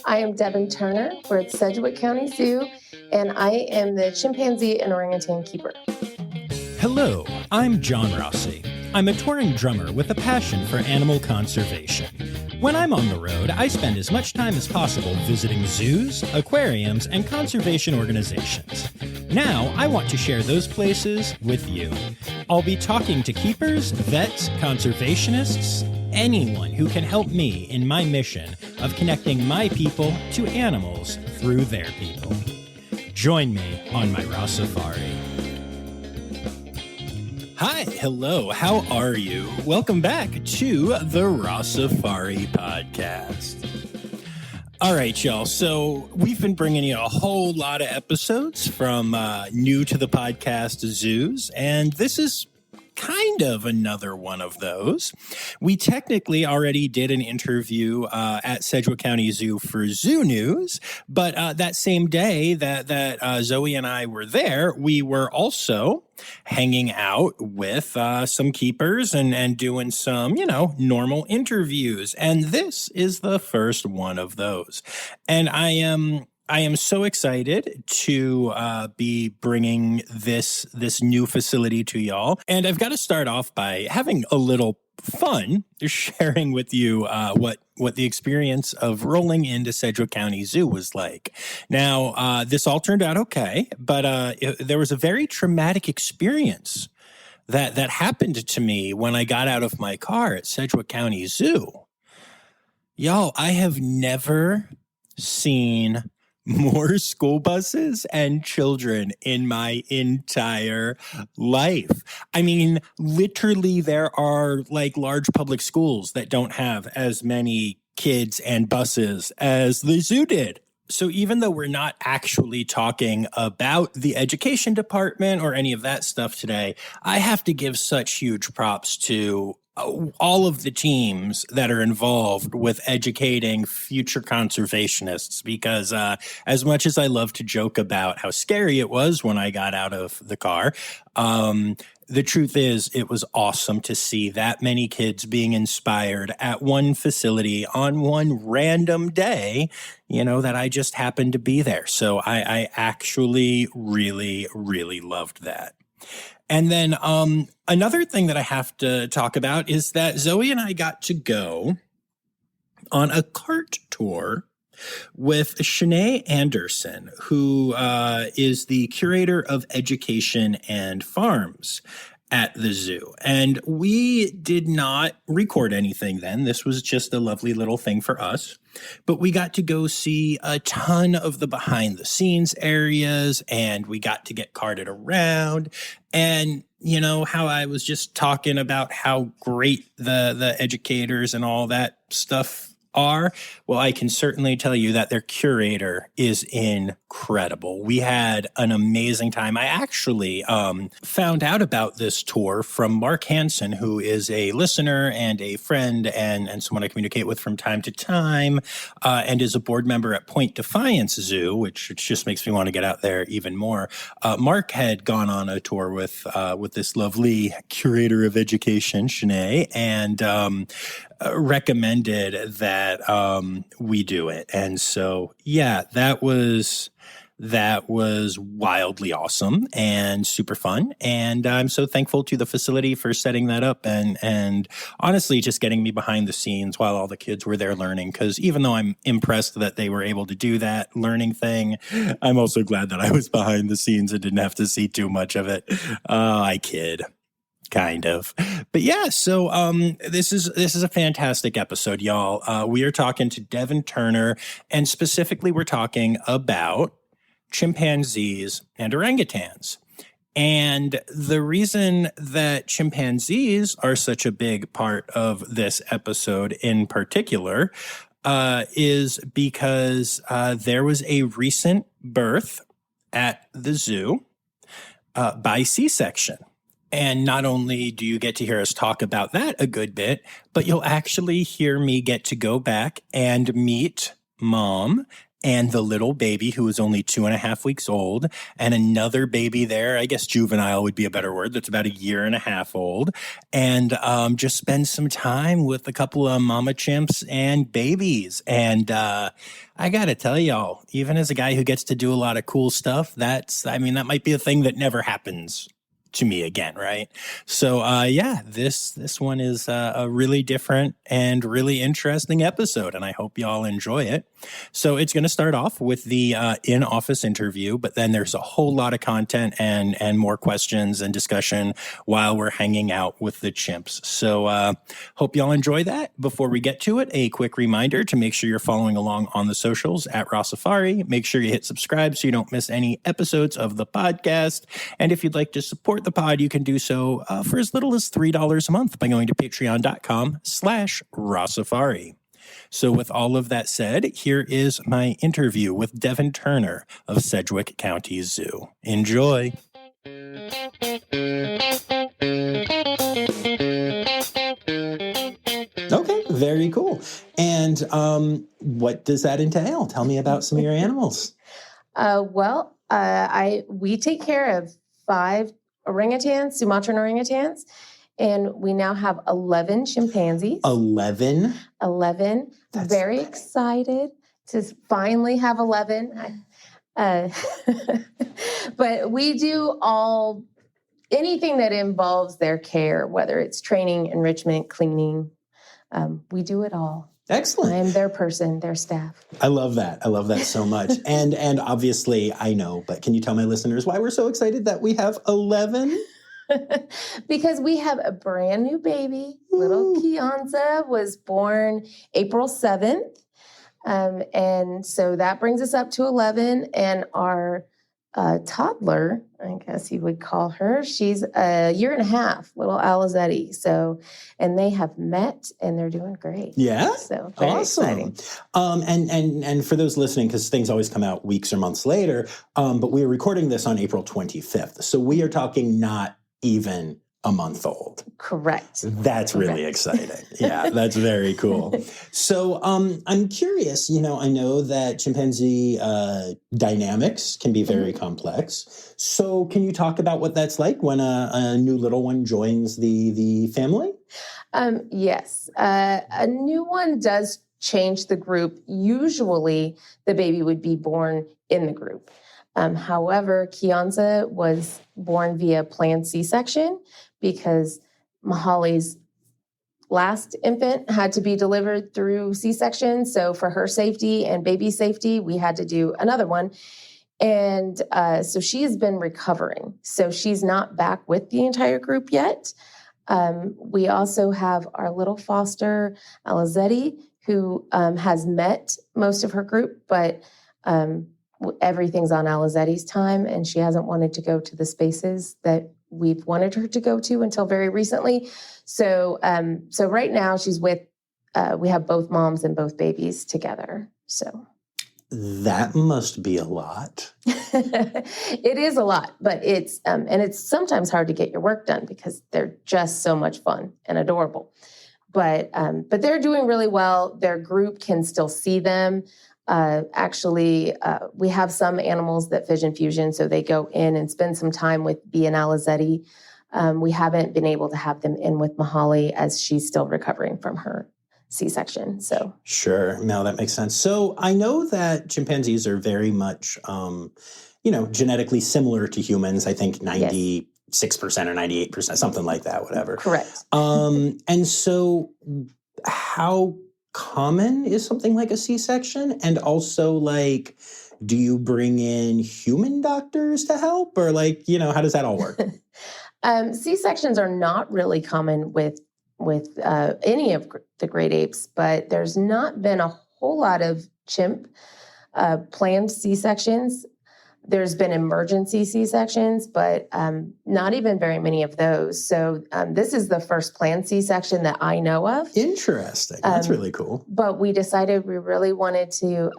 I am Devin Turner. We're at Sedgwick County Zoo, and I am the chimpanzee and orangutan keeper. Hello, I'm John Rossi. I'm a touring drummer with a passion for animal conservation. When I'm on the road, I spend as much time as possible visiting zoos, aquariums, and conservation organizations. Now, I want to share those places with you. I'll be talking to keepers, vets, conservationists, anyone who can help me in my mission of connecting my people to animals through their people. Join me on my Rossifari. Hi, hello, how are you? Welcome back to the Rossifari podcast. All right, y'all, so we've been bringing you a whole lot of episodes from new to the podcast zoos, and this is kind of another one of those. We technically already did an interview at Sedgwick County Zoo for Zoo News, but that same day that Zoe and I were there, we were also hanging out with some keepers and doing some, normal interviews. And this is the first one of those. And I am so excited to be bringing this new facility to y'all. And I've got to start off by having a little fun sharing with you what the experience of rolling into Sedgwick County Zoo was like. Now, this all turned out okay, but there was a very traumatic experience that happened to me when I got out of my car at Sedgwick County Zoo. Y'all, I have never seen more school buses and children in my entire life. I mean, literally, there are large public schools that don't have as many kids and buses as the zoo did. So even though we're not actually talking about the education department or any of that stuff today, I have to give such huge props to all of the teams that are involved with educating future conservationists, because as much as I love to joke about how scary it was when I got out of the car, the truth is it was awesome to see that many kids being inspired at one facility on one random day, that I just happened to be there. So I actually really, really loved that. And then another thing that I have to talk about is that Zoe and I got to go on a cart tour with Shanae Anderson, who is the curator of education and farms at the zoo. And we did not record anything then. This was just a lovely little thing for us. But we got to go see a ton of the behind the scenes areas, and we got to get carted around. And how I was just talking about how great the educators and all that stuff are. Well, I can certainly tell you that their curator is incredible. We had an amazing time. I actually found out about this tour from Mark Hansen, who is a listener and a friend and someone I communicate with from time to time, and is a board member at Point Defiance Zoo, which just makes me want to get out there even more. Mark had gone on a tour with this lovely curator of education, Shanae, and recommended that we do it. And so, yeah, that was wildly awesome and super fun. And I'm so thankful to the facility for setting that up and honestly just getting me behind the scenes while all the kids were there learning. Because even though I'm impressed that they were able to do that learning thing, I'm also glad that I was behind the scenes and didn't have to see too much of it. I kid. Kind of. But yeah, so this is a fantastic episode, y'all. We are talking to Devin Turner, and specifically we're talking about chimpanzees and orangutans. And the reason that chimpanzees are such a big part of this episode in particular is because there was a recent birth at the zoo by C-section. And not only do you get to hear us talk about that a good bit, but you'll actually hear me get to go back and meet Mom and the little baby who is only 2.5 weeks old, and another baby there, I guess juvenile would be a better word, that's about 1.5 years old, and just spend some time with a couple of mama chimps and babies. And I gotta tell y'all, even as a guy who gets to do a lot of cool stuff, that might be a thing that never happens to me again, right? So this one is a really different and really interesting episode, and I hope y'all enjoy it. So it's going to start off with the in-office interview, but then there's a whole lot of content and more questions and discussion while we're hanging out with the chimps. So hope y'all enjoy that. Before we get to it, a quick reminder to make sure you're following along on the socials at Rossifari. Make sure you hit subscribe so you don't miss any episodes of the podcast. And if you'd like to support the pod, you can do so for as little as $3 a month by going to patreon.com/Rossifari. So with all of that said, here is my interview with Devin Turner of Sedgwick County Zoo. Enjoy. Okay, very cool. And what does that entail? Tell me about some of your animals. We take care of 5 orangutans, Sumatran orangutans, and we now have 11 chimpanzees. 11? 11. That's very excited to finally have 11. But we do anything that involves their care, whether it's training, enrichment, cleaning. We do it all. Excellent. I am their person, their staff. I love that. I love that so much. and obviously I know, but can you tell my listeners why we're so excited that we have 11? Because we have a brand new baby. Ooh. Little Kianza was born April 7th. And so that brings us up to 11. And our toddler, I guess you would call her, she's 1.5 years, little Alizeti. So, and they have met and they're doing great. Yeah. So very awesome. exciting. And for those listening, because things always come out weeks or months later, but we are recording this on April 25th. So we are talking not even a month old. Correct. That's really exciting. Yeah, that's very cool. So I'm curious, I know that chimpanzee dynamics can be very complex. So can you talk about what that's like when a new little one joins the family? Yes. A new one does change the group. Usually the baby would be born in the group. However, Kianza was born via planned C-section because Mahali's last infant had to be delivered through C-section. So for her safety and baby safety, we had to do another one. And so she has been recovering. So she's not back with the entire group yet. We also have our little foster, Alizeti, who has met most of her group, but everything's on Alizeti's time, and she hasn't wanted to go to the spaces that we've wanted her to go to until very recently. So right now she's with, we have both moms and both babies together. So that must be a lot. It is a lot, but it's sometimes hard to get your work done because they're just so much fun and adorable. But they're doing really well. Their group can still see them. We have some animals that fission fusion, so they go in and spend some time with B and Alizeti. We haven't been able to have them in with Mahali as she's still recovering from her C-section. So sure, no, that makes sense. So I know that chimpanzees are very much, genetically similar to humans. I think 96% or 98%, something like that, whatever. Correct. And so how common is something like a C-section? And also, do you bring in human doctors to help? Or how does that all work? C-sections are not really common with any of the great apes, but there's not been a whole lot of chimp planned C-sections. There's been emergency C-sections, but not even very many of those. So this is the first planned C-section that I know of. Interesting. That's really cool. But we decided we really wanted to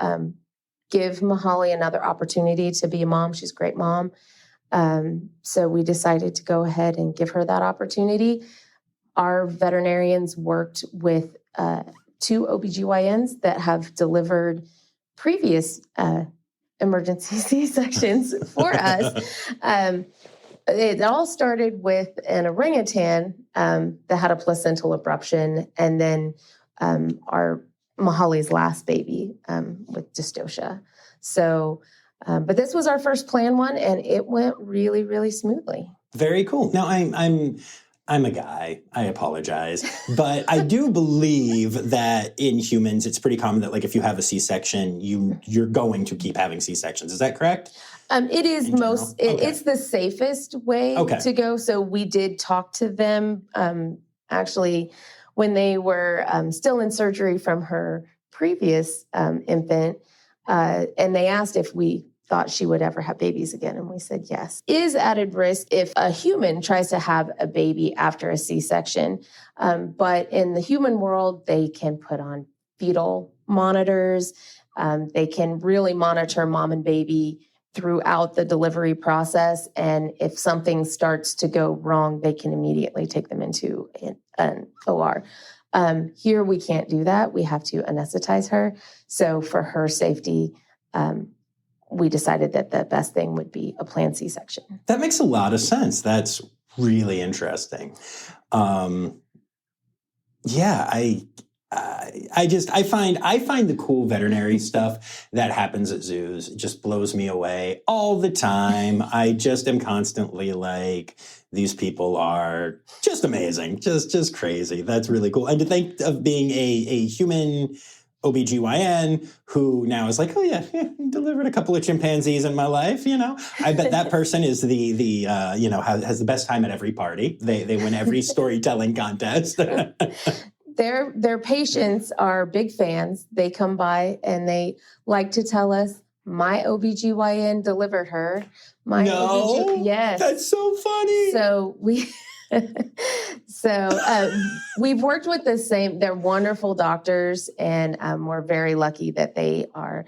give Mahali another opportunity to be a mom. She's a great mom. So we decided to go ahead and give her that opportunity. Our veterinarians worked with 2 OBGYNs that have delivered previous emergency C-sections for us. It all started with an orangutan that had a placental abruption, and then our Mahali's last baby with dystocia. So, but this was our first planned one, and it went really, really smoothly. Very cool. Now, I'm a guy. I apologize. But I do believe that in humans, it's pretty common that, like, if you have a C-section, you're going to keep having C-sections. Is that correct? It is it's the safest way to go. So we did talk to them actually when they were still in surgery from her previous infant. And they asked if we thought she would ever have babies again. And we said yes. Is added risk if a human tries to have a baby after a C-section. But in the human world, they can put on fetal monitors. They can really monitor mom and baby throughout the delivery process. And if something starts to go wrong, they can immediately take them into an OR. Here, we can't do that. We have to anesthetize her. So for her safety, we decided that the best thing would be a planned C-section. That makes a lot of sense. That's really interesting. I find the cool veterinary stuff that happens at zoos just blows me away all the time. I just am constantly like, these people are just amazing, just crazy. That's really cool. And to think of being a human OBGYN who now is like, oh yeah, delivered a couple of chimpanzees in my life, I bet that person is has the best time at every party. They win every storytelling contest. Their patients are big fans. They come by and they like to tell us, my OBGYN delivered her. Yes. That's so funny. So we've worked with they're wonderful doctors, and we're very lucky that they are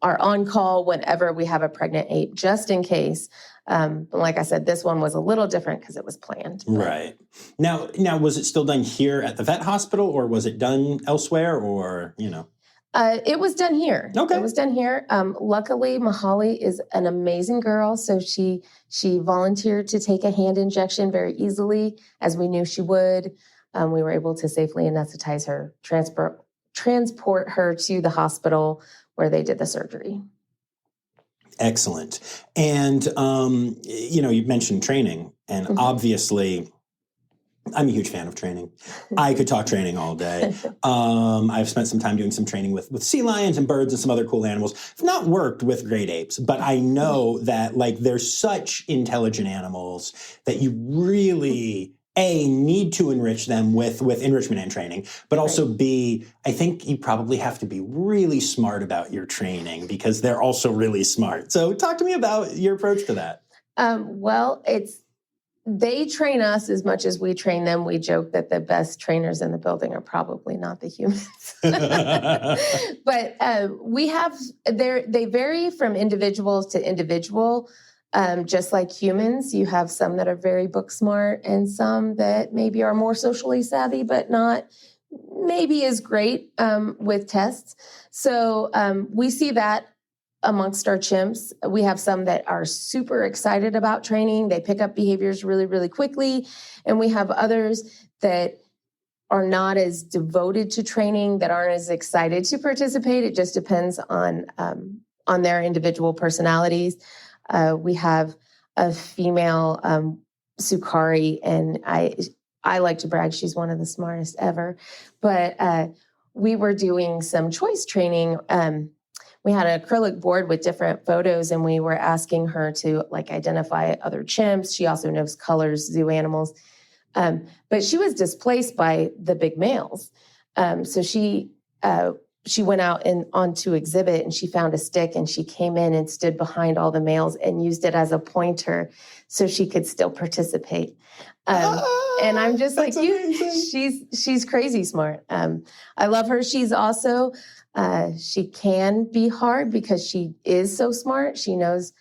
on call whenever we have a pregnant ape, just in case. But like I said, this one was a little different because it was planned. Right. Now, was it still done here at the vet hospital, or was it done elsewhere, or, It was done here. Okay. It was done here. Luckily, Mahali is an amazing girl, so she volunteered to take a hand injection very easily, as we knew she would. We were able to safely anesthetize her, transport her to the hospital where they did the surgery. Excellent. And, you mentioned training, and obviously I'm a huge fan of training. I could talk training all day. I've spent some time doing some training with sea lions and birds and some other cool animals. I've not worked with great apes, but I know that they're such intelligent animals that you really need to enrich them with enrichment and training, but also B, I think you probably have to be really smart about your training because they're also really smart. So talk to me about your approach to that. They train us as much as we train them. We joke that the best trainers in the building are probably not the humans. But they vary from individual to individual. Just like humans, you have some that are very book smart and some that maybe are more socially savvy, but not maybe as great with tests. So we see that amongst our chimps. We have some that are super excited about training. They pick up behaviors really, really quickly. And we have others that are not as devoted to training, that aren't as excited to participate. It just depends on their individual personalities. We have a female Sukari, and I like to brag she's one of the smartest ever. But we were doing some choice training. We had an acrylic board with different photos, and we were asking her to identify other chimps. She also knows colors, zoo animals. But she was displaced by the big males. So she went out onto exhibit, and she found a stick, and she came in and stood behind all the males and used it as a pointer so she could still participate. And I'm just like, she's crazy smart. I love her. She's also, she can be hard because she is so smart. She knows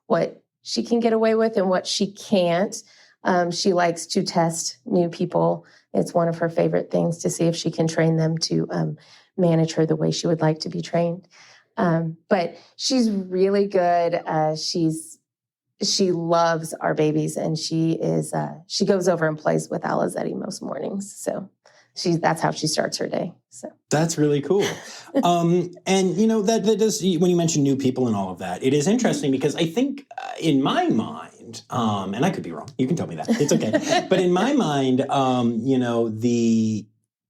what she can get away with and what she can't. She likes to test new people It's one of her favorite things to see if she can train them to manage her the way she would like to be trained. But she's really good. She loves our babies, and she goes over and plays with Alizetti most mornings. So that's how she starts her day. So that's really cool. And that does, when you mention new people and all of that, it is interesting because I think in my mind, and I could be wrong, you can tell me that, it's okay. But in my mind,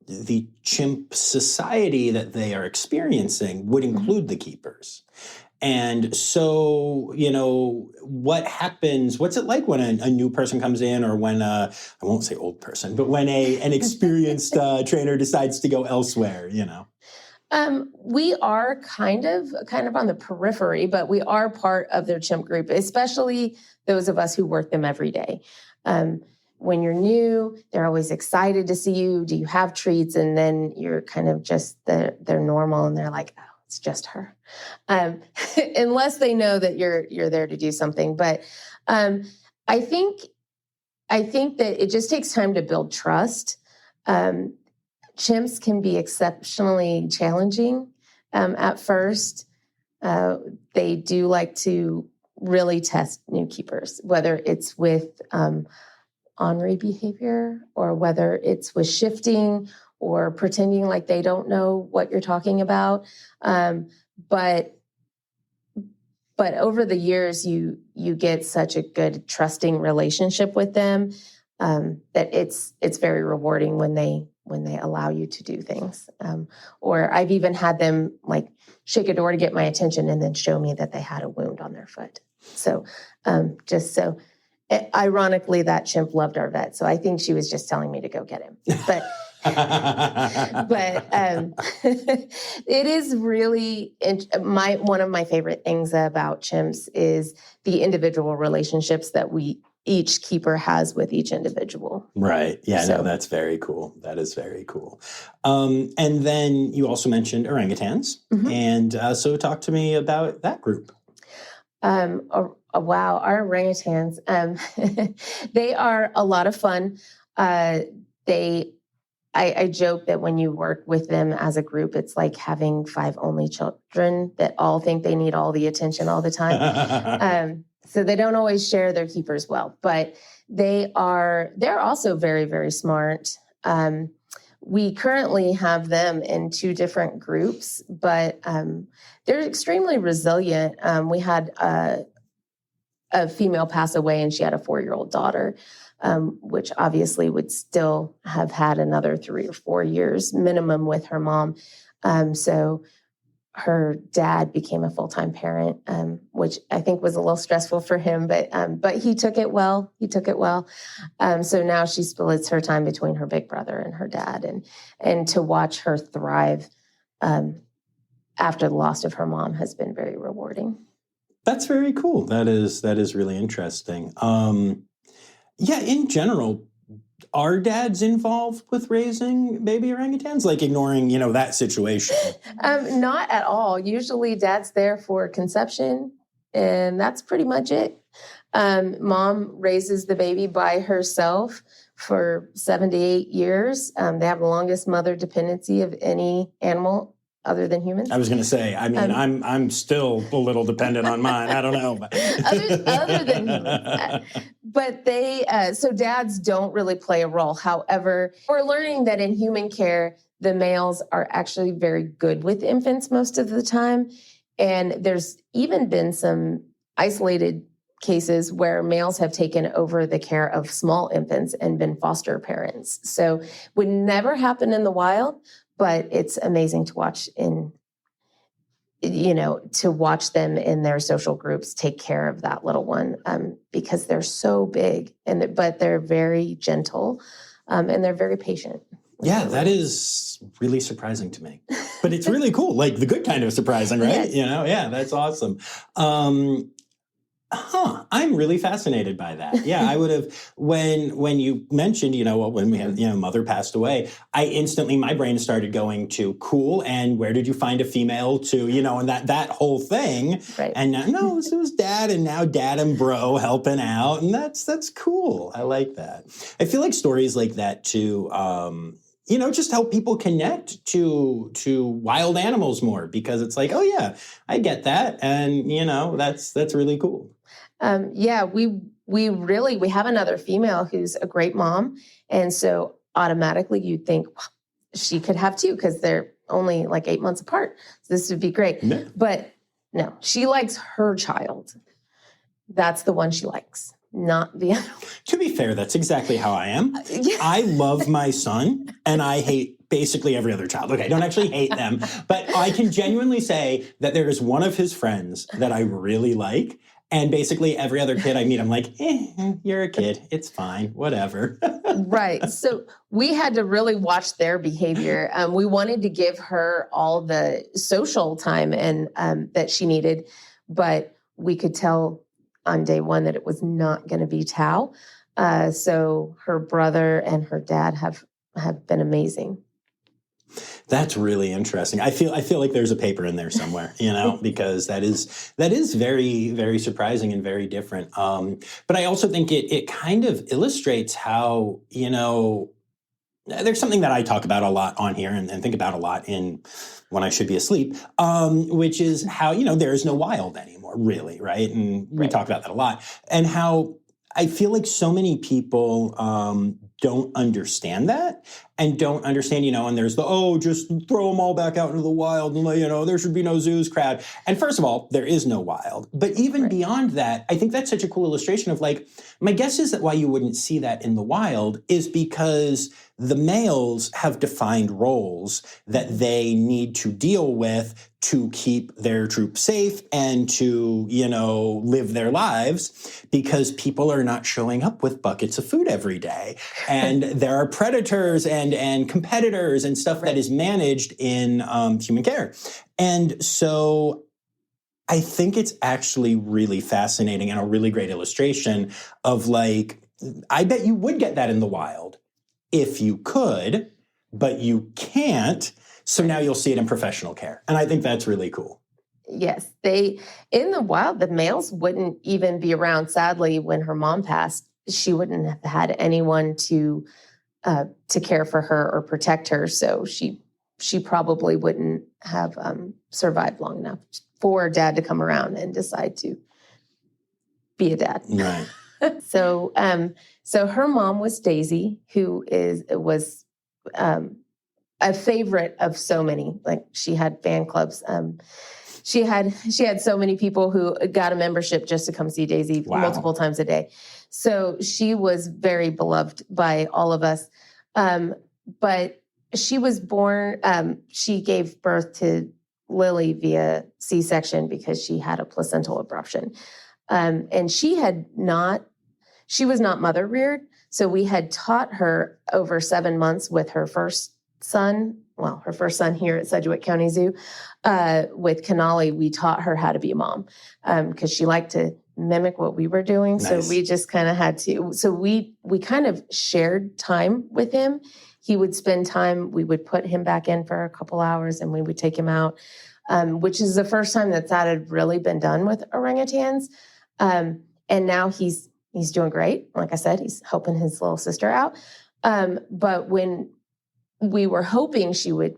the chimp society that they are experiencing would include the keepers. And so, what happens, what's it like when a new person comes in, or when I won't say old person, but when an experienced trainer decides to go elsewhere, We are kind of on the periphery, but we are part of their chimp group, especially those of us who work them every day. When you're new, they're always excited to see you. Do you have treats? And then you're kind of just, they're normal, and they're like, oh, it's just her. Unless they know that you're there to do something. But I think that it just takes time to build trust. Chimps can be exceptionally challenging at first. They do like to really test new keepers, whether it's with ornery behavior, or whether it's with shifting or pretending like they don't know what you're talking about. But over the years, you get such a good trusting relationship with them that it's very rewarding when they allow you to do things. Or I've even had them like shake a door to get my attention and then show me that they had a wound on their foot. So ironically, that chimp loved our vet. So I think she was just telling me to go get him. But it is really one of my favorite things about chimps is the individual relationships that each keeper has with each individual. Right. Yeah, no, that's very cool. That is very cool. And then you also mentioned orangutans. Mm-hmm. And so talk to me about that group. Wow, our orangutans, they are a lot of fun. I joke that when you work with them as a group, it's like having 5 only children that all think they need all the attention all the time. So they don't always share their keepers well, but they're also very, very smart. We currently have them in 2 different groups, but they're extremely resilient. We had a female pass away, and she had a 4-year-old daughter, which obviously would still have had another 3 or 4 years minimum with her mom. So her dad became a full-time parent, which I think was a little stressful for him, but he took it well. So now she splits her time between her big brother and her dad, and to watch her thrive after the loss of her mom has been very rewarding. That's very cool. That is really interesting. Yeah, in general, are dads involved with raising baby orangutans? Like ignoring, that situation? Not at all. Usually dad's there for conception, and that's pretty much it. Mom raises the baby by herself for 7 to 8 years. They have the longest mother dependency of any animal other than humans. I was going to say, I'm still a little dependent on mine. I don't know. other than humans. But so dads don't really play a role. However, we're learning that in human care, the males are actually very good with infants most of the time. And there's even been some isolated cases where males have taken over the care of small infants and been foster parents. So would never happen in the wild, but it's amazing to watch to watch them in their social groups take care of that little one, because they're so big, but they're very gentle, and they're very patient. Yeah, that is really surprising to me, but it's really cool. Like the good kind of surprising, right? Yes. Yeah, that's awesome. I'm really fascinated by that. Yeah, I would have, when you mentioned, when we had, mother passed away, I instantly, my brain started going to cool, and where did you find a female to, and that whole thing. Right. And now, no, it was dad, and now dad and bro helping out. And that's cool. I like that. I feel like stories like that too, just help people connect to wild animals more, because it's like, oh yeah, I get that. And, that's really cool. Yeah, we have another female who's a great mom. And so automatically you'd think, well, she could have two because they're only like 8 months apart. So this would be great. Yeah. But no, she likes her child. That's the one she likes, not the other one. To be fair, that's exactly how I am. Yeah. I love my son, and I hate basically every other child. Okay, I don't actually hate them, but I can genuinely say that there is one of his friends that I really like. And basically every other kid I meet, I'm like, you're a kid. It's fine. Whatever. Right. So we had to really watch their behavior. We wanted to give her all the social time and that she needed, but we could tell on day one that it was not going to be Tao. So her brother and her dad have been amazing. That's really interesting. I feel like there's a paper in there somewhere, because that is very, very surprising and very different. But I also think it kind of illustrates how, there's something that I talk about a lot on here and think about a lot when I should be asleep, which is how, there is no wild anymore, really, right? And we talk about that a lot. And how I feel like so many people don't understand that and don't understand, and there's just throw them all back out into the wild and, there should be no zoos crowd. And first of all, there is no wild. But even beyond that, I think that's such a cool illustration of my guess is that why you wouldn't see that in the wild is because the males have defined roles that they need to deal with to keep their troop safe and to, live their lives, because people are not showing up with buckets of food every day. And there are predators and competitors and stuff that is managed in human care. And so I think it's actually really fascinating and a really great illustration of I bet you would get that in the wild if you could, but you can't. So now you'll see it in professional care. And I think that's really cool. Yes. In the wild, the males wouldn't even be around. Sadly, when her mom passed, she wouldn't have had anyone to care for her or protect her. So she probably wouldn't have survived long enough for dad to come around and decide to be a dad. Right. So her mom was Daisy, who was a favorite of so many. She had fan clubs. She had so many people who got a membership just to come see Daisy multiple times a day. So she was very beloved by all of us. But she was born, she gave birth to Lily via C-section because she had a placental abruption. And she was not mother reared. So we had taught her over 7 months with her first son here at Sedgwick County Zoo, with Canali. We taught her how to be a mom because she liked to mimic what we were doing. Nice. So we just kind of had to. So we kind of shared time with him. He would spend time. We would put him back in for a couple hours, and we would take him out, which is the first time that had really been done with orangutans. And now he's doing great. Like I said, he's helping his little sister out. But when we were hoping she would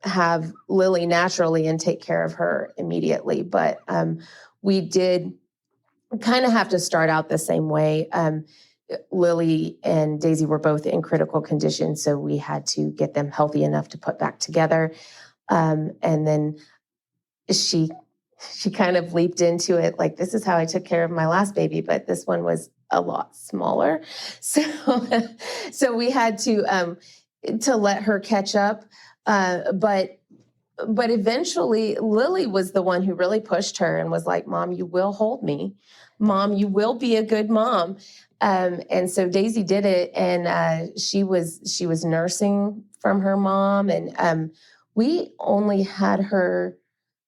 have Lily naturally and take care of her immediately. But we did kind of have to start out the same way. Lily and Daisy were both in critical condition, so we had to get them healthy enough to put back together. And then she kind of leaped into it like, this is how I took care of my last baby, but this one was a lot smaller. So we had to let her catch up. But eventually Lily was the one who really pushed her and was like, Mom, you will hold me. Mom, you will be a good mom. And so Daisy did it, and she was nursing from her mom. And we only had her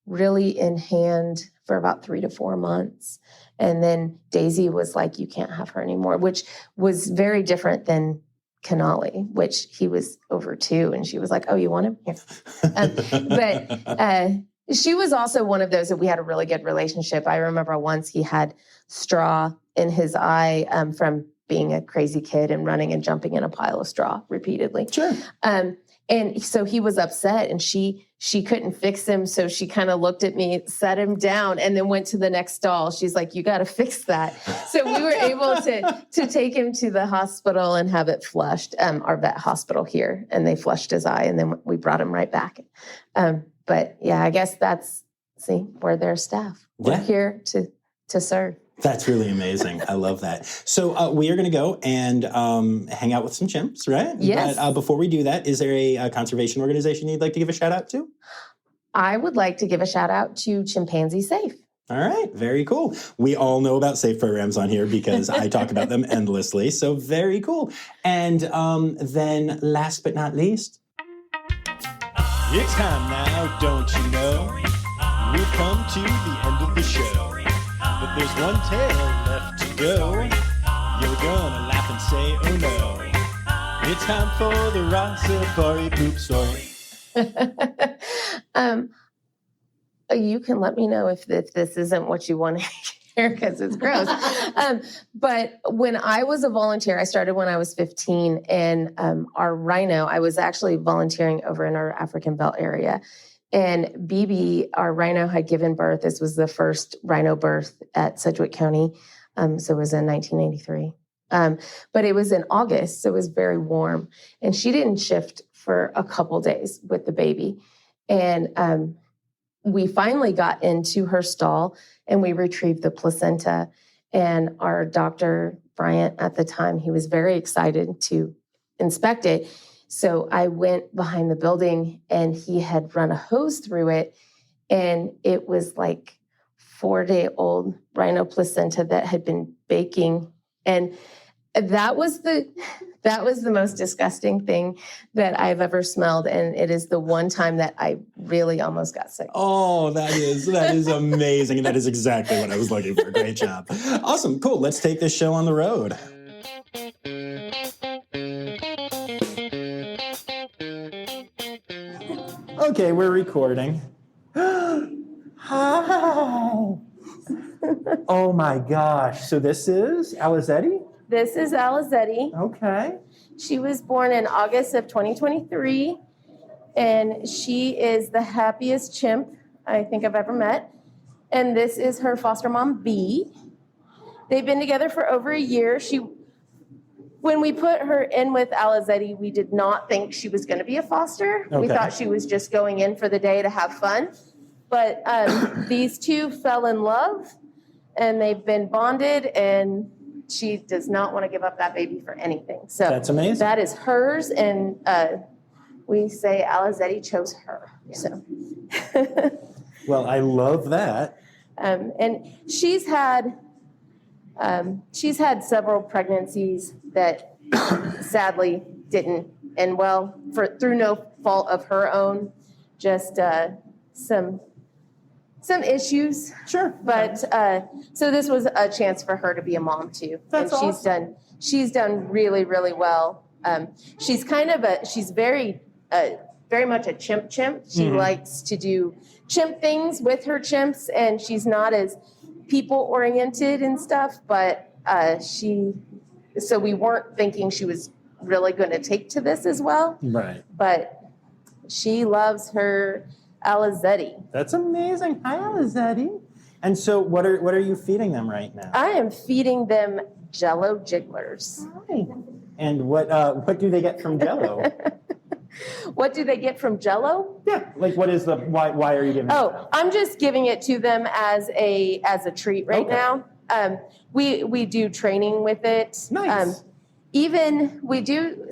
really in hand for about 3 to 4 months. And then Daisy was like, you can't have her anymore, which was very different than Canali, which he was over 2. And she was like, oh, you want him? Here. But she was also one of those that we had a really good relationship. I remember once he had straw in his eye from being a crazy kid and running and jumping in a pile of straw repeatedly. Sure. And so he was upset and she couldn't fix him. So she kind of looked at me, set him down, and then went to the next stall. She's like, you got to fix that. So we were able to take him to the hospital and have it flushed, our vet hospital here. And they flushed his eye and then we brought him right back. But yeah, I guess we're their staff. We're here to serve. That's really amazing. I love that. So we are going to go and hang out with some chimps, right? Yes. But before we do that, is there a conservation organization you'd like to give a shout out to? I would like to give a shout out to Chimpanzee Safe. All right. Very cool. We all know about safe programs on here because I talk about them endlessly. So very cool. And then last but not least. It's time now, don't you know? We've come to the end of the show. But there's one tale left to go. You're gonna laugh and say, oh no. It's time for the Rossifari poop story. You can let me know if this isn't what you want to hear because it's gross. But when I was a volunteer, I started when I was 15, and our rhino, I was actually volunteering over in our African belt area. And BB, our rhino, had given birth. This was the first rhino birth at Sedgwick County. So it was in 1993. But it was in August, so it was very warm. And she didn't shift for a couple days with the baby. And we finally got into her stall and we retrieved the placenta. And our Dr. Bryant at the time, he was very excited to inspect it. So I went behind the building and he had run a hose through it. And it was like 4-day-old rhino placenta that had been baking. And that was the most disgusting thing that I've ever smelled. And it is the one time that I really almost got sick. Oh, that is amazing. That is exactly what I was looking for. Great job. Awesome. Cool. Let's take this show on the road. Okay, we're recording. Hi. Oh my gosh. So this is Alizeti? This is Alizeti. Okay. She was born in August of 2023, and she is the happiest chimp I think I've ever met. And this is her foster mom, B. They've been together for over a year. When we put her in with Alizeti, we did not think she was going to be a foster. Okay. We thought she was just going in for the day to have fun. But these two fell in love, and they've been bonded, and she does not want to give up that baby for anything. So that's amazing. That is hers, and we say Alizeti chose her. So. Well, I love that. And she's had several pregnancies that sadly didn't end well through no fault of her own, just some issues. Sure. But so this was a chance for her to be a mom too. That's and she's done really, really well. She's she's very much a chimp. She likes to do chimp things with her chimps, and she's not as people oriented and stuff, but so we weren't thinking she was really going to take to this as well. Right. But she loves her Alizeti. That's amazing. Hi, Alizeti. And so what are you feeding them right now? I am feeding them Jello jigglers. Hi. And what do they get from Jello? What do they get from Jello? Yeah. Like why are you giving it? Oh, I'm just giving it to them as a treat right now. We do training with it. Nice. Even we do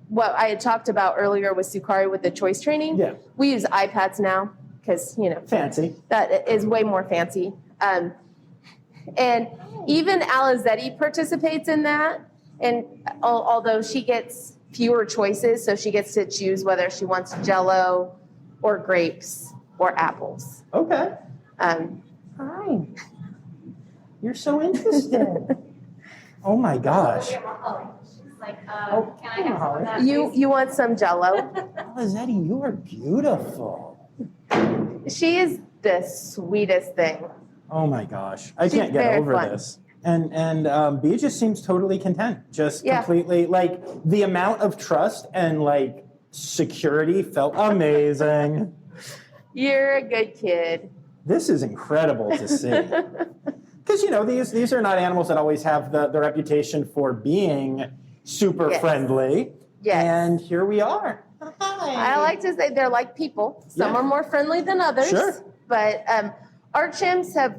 what I had talked about earlier with Sukari with the choice training. Yeah. We use iPads now because, fancy. That is way more fancy. And even Alizeti participates in that. And although she gets fewer choices, so she gets to choose whether she wants Jello or grapes. or apples. Okay. Um, Hi. You're so interested. Oh my gosh. Like, Oh, can I have some of that? you want some Jell-O? Alizzetti, you are beautiful. She is the sweetest thing. Oh my gosh. I She's can't get very over fun. this. And Bea just seems totally content. Just Yeah. completely, like, the amount of trust and, like, security felt amazing. You're a good kid. This is incredible to see. Because, you know, these are not animals that always have the reputation for being super Yes. friendly. Yes. And here we are. I like to say they're like people. Some Yeah. are more friendly than others. Sure. But our chimps have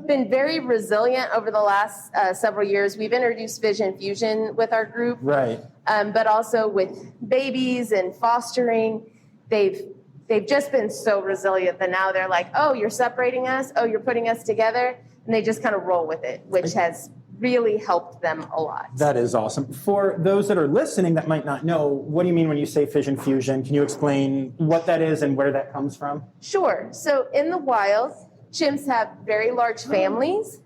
been very resilient over the last several years. We've introduced Vision Fusion with our group, Right. but also with babies and fostering. They've just been so resilient that now they're like, oh, you're separating us. Oh, you're putting us together. And they just kind of roll with it, which has really helped them a lot. That is awesome. For those that are listening that might not know, what do you mean when you say Vision Fusion? Can you explain what that is and where that comes from? Sure. So in the wild, chimps have very large families,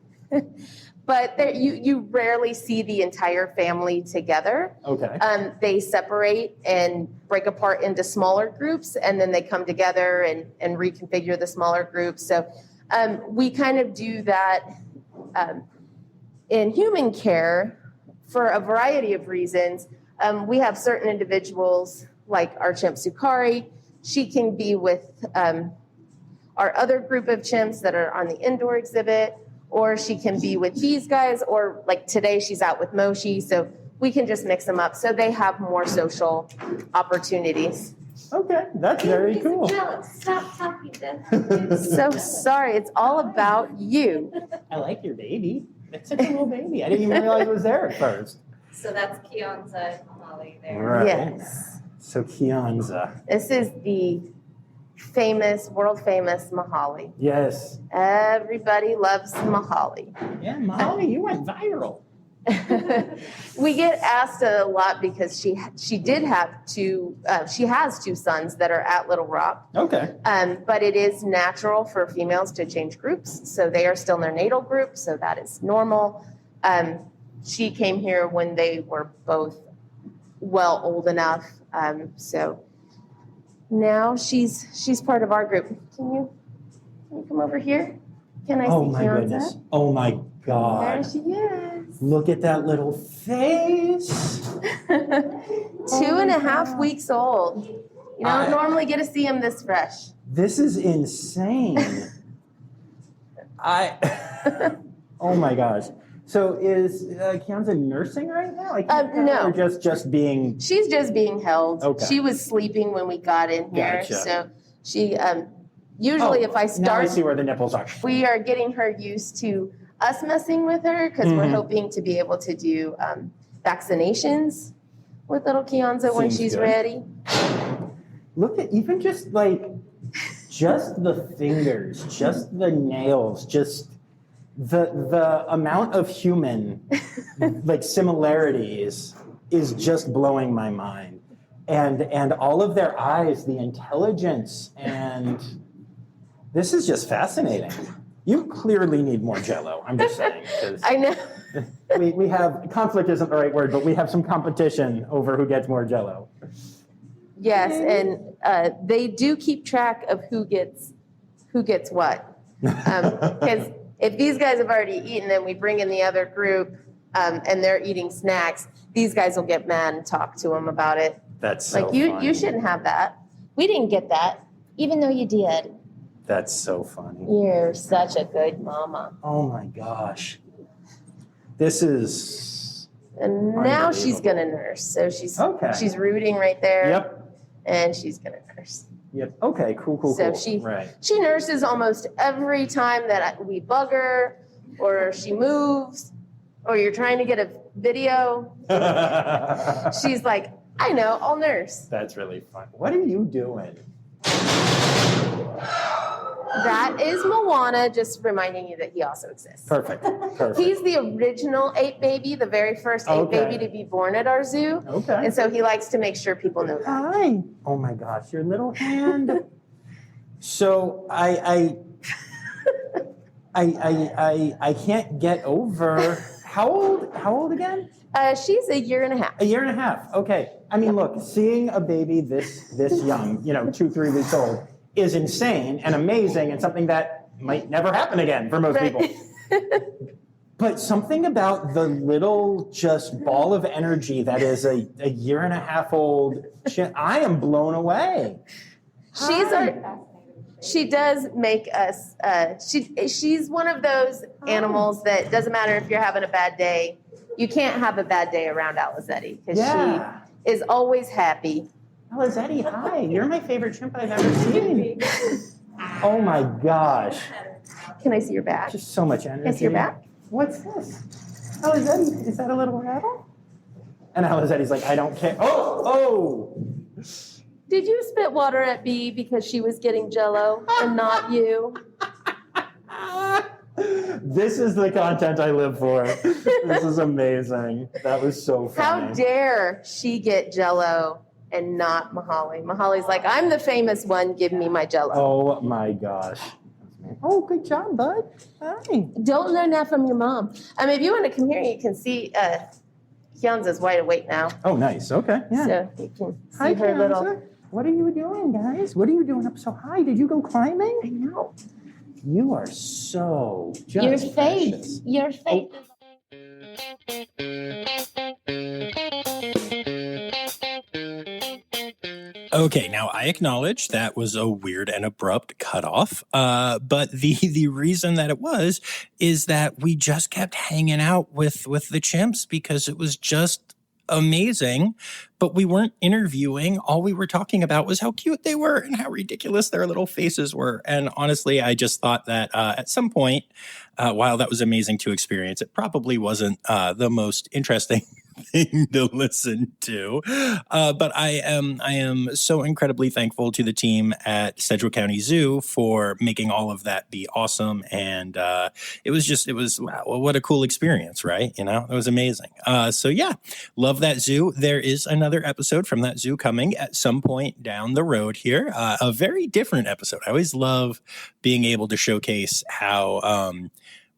but you rarely see the entire family together. Okay. They separate and break apart into smaller groups, and then they come together and reconfigure the smaller groups. So we kind of do that in human care for a variety of reasons. We have certain individuals, like our chimp Sukari. She can be with our other group of chimps that are on the indoor exhibit, or she can be with these guys, or like today she's out with Moshi. So we can just mix them up so they have more social opportunities. Okay, that's very cool. Stop talking then. So sorry, it's all about you. I like your baby. That's such a little baby. I didn't even realize it was there at first. So that's Kionza Molly there. Right. Yes. So Kionza. This is the world famous Mahali. Yes. Everybody loves Mahali. Yeah, Molly, you went viral. We get asked a lot because she did have she has two sons that are at Little Rock. Okay. But it is natural for females to change groups. So they are still in their natal group. So that is normal. She came here when they were both old enough. So now she's part of our group. Can you come over here? Can I Oh see my Kionza? goodness. Oh my There God. she is. Look at that little face. 2.5 weeks old. You don't normally get to see him this fresh. This is insane. Oh my gosh. So is Kionza nursing right now? Like, No. Or just being. She's just being held. Okay. She was sleeping when we got in here. Gotcha. So she usually if I Now I start, see where the nipples are. we are getting her used to us messing with her because we're hoping to be able to do vaccinations with little Kionza when Seems she's good. ready. Look at even just the fingers, just the nails, just the amount of human similarities is just blowing my mind. And all of their eyes, the intelligence, and this is just fascinating. You clearly need more Jell-O, I'm just saying. 'Cause I know. we have, conflict isn't the right word, but we have some competition over who gets more Jell-O. Yes, and they do keep track of who gets what. Because if these guys have already eaten and we bring in the other group and they're eating snacks, these guys will get mad and talk to them about it. That's so Like, you funny. shouldn't have that. We didn't get that, even though you did. That's so funny. You're such a good mama. Oh my gosh. This is. And now she's Unbelievable. gonna nurse. So she's Okay. she's rooting right there. Yep. And she's gonna nurse. Yep. Okay. Cool. So cool. Right. she nurses almost every time that we bug her, or she moves, or you're trying to get a video. She's like, I know, I'll nurse. That's really fun. What are you doing? That is Moana, just reminding you that he also exists. Perfect. He's the original ape baby, the very first ape Okay. baby to be born at our zoo. Okay. And so he likes to make sure people know that. Hi. Oh my gosh, your little hand. So I can't get over how old again? She's a year and a half. A year and a half. Okay. I mean, look, seeing a baby this young, 2-3 weeks old, is insane and amazing and something that might never happen again for most people. But something about the little just ball of energy that is a year and a half old, I am blown away. She does make us, she's one of those animals that doesn't matter if you're having a bad day. You can't have a bad day around Alizeti because she is always happy. Alizeti, hi. You're my favorite chimp I've ever seen. Oh my gosh. Can I see your back? Just so much energy. Can I see your back? What's this? Alizeti, is that a little rattle? And Alizeti's like, I don't care. Oh! Did you spit water at Bee because she was getting Jell-O and not you? This is the content I live for. This is amazing. That was so funny. How dare she get Jell-O and not Mahali? Mahali's like, I'm the famous one. Give me my Jell-O. Oh my gosh. Oh, good job, bud. Hi. Don't learn that from your mom. If you want to come here, you can see Kianza's wide awake now. Oh, nice. Okay. Yeah. So you can see Hi, her Kianza. little. What are you doing, guys? What are you doing up so high? Did you go climbing? I know. You are so just Your precious. face. Your face. Okay, now I acknowledge that was a weird and abrupt cutoff, but the reason that it was is that we just kept hanging out with the chimps because it was just amazing, but we weren't interviewing. All we were talking about was how cute they were and how ridiculous their little faces were. And honestly, I just thought that at some point, while that was amazing to experience, it probably wasn't the most interesting thing to listen to. But I am so incredibly thankful to the team at Sedgwick County Zoo for making all of that be awesome. And it was wow, what a cool experience, right? It was amazing. So yeah, love that zoo. There is another episode from that zoo coming at some point down the road here. A very different episode. I always love being able to showcase how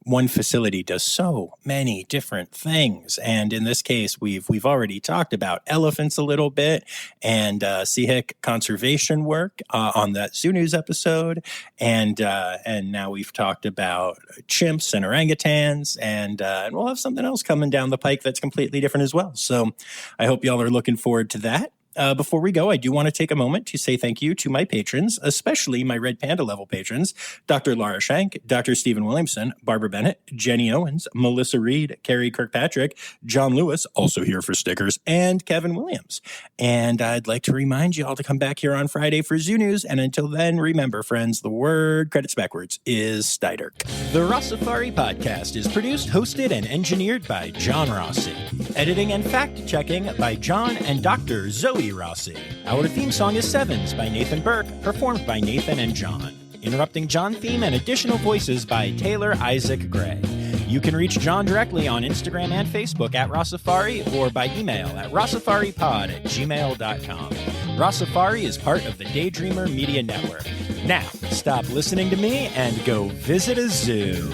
one facility does so many different things. And in this case, we've already talked about elephants a little bit and Sedgwick conservation work on that Zoo News episode. And now we've talked about chimps and orangutans, and we'll have something else coming down the pike that's completely different as well. So I hope y'all are looking forward to that. Before we go, I do want to take a moment to say thank you to my patrons, especially my Red Panda level patrons, Dr. Laura Shank, Dr. Stephen Williamson, Barbara Bennett, Jenny Owens, Melissa Reed, Carrie Kirkpatrick, John Lewis, also here for stickers, and Kevin Williams. And I'd like to remind you all to come back here on Friday for Zoo News. And until then, remember, friends, the word credits backwards is Steiderk. The Rossifari podcast is produced, hosted, and engineered by John Rossi. Editing and fact-checking by John and Dr. Zoe Rossi. Our theme song is Sevens by Nathan Burke, performed by Nathan and John. Interrupting John theme and additional voices by Taylor Isaac Gray. You can reach John directly on Instagram and Facebook at Rossifari or by email at rossifaripod@gmail.com. Rossifari is part of the Daydreamer Media Network. Now, stop listening to me and go visit a zoo.